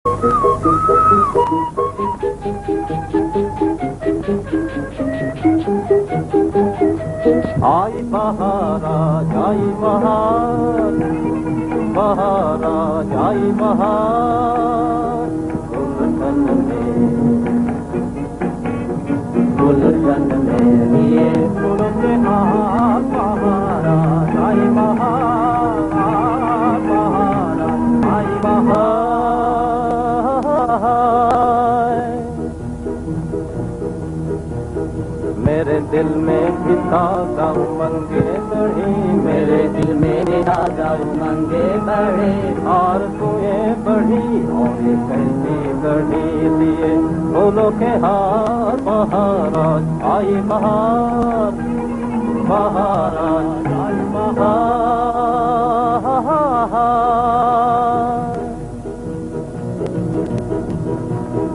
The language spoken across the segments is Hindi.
आई बहार आई बहार, बहार आई बहार, गुलशन में ये फूल हाथ बहार आई बहार, बहार आई बहार। मेरे दिल में भी ताज़ा उमंगे बढ़ी, मेरे दिल में भी ताज़ा उमंगे बढ़े, और तुए बढ़ी और कैसी बढ़ी लिए फूलों के हार बहार आई बहार, बहार आई बहार।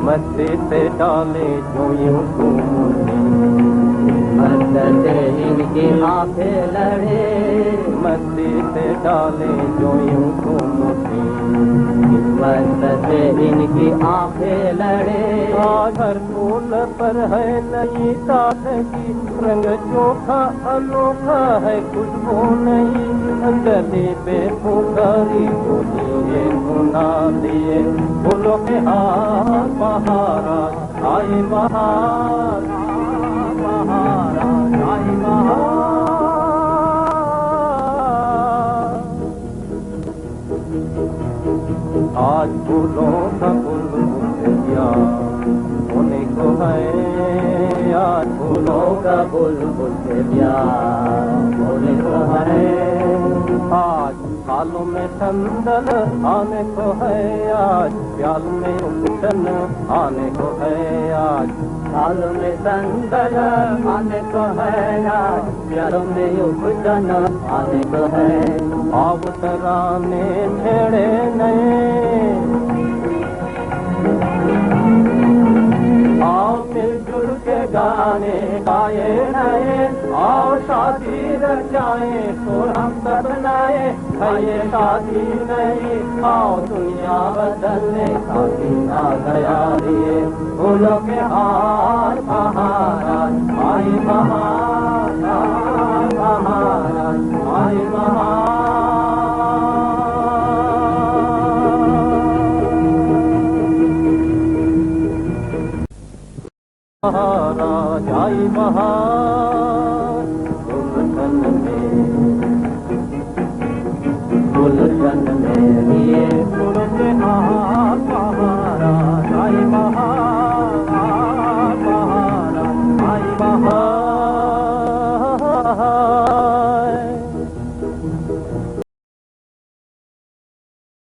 मस्ती से डाले जो यूं मस्ती इनकी आंखें लड़े, मस्ती से डाले जो यूं मस्ती इनकी आंखें लड़े। आज हर फूल पर है नई ताजगी, रंग चोखा अनोखा है खुशबू नई, गली पे पुकारी बोलिए सुना दिए फूलों के हाथ बहार आई बहार, बहार आई बहार। आज फूलों का बुलबुल होने को है, आज फूलों का बुलबुल से प्यार होने को है। आज थालों में संदल आने को है, आज प्याल में उपटन आने को है, आज थालों में संदल आने को है, आज प्यालों में उपटन आने को है। अब तराने छेड़े नए, आओ मिलजुल के गाने गाए नए, आओ शादी रचाए तो हम सब नए, ये शादी नहीं आओ दुनिया बदलने शादी ना गया दिए फूलों के हार बहार आई बहार, बहार आई बहार। बहार आई बहार।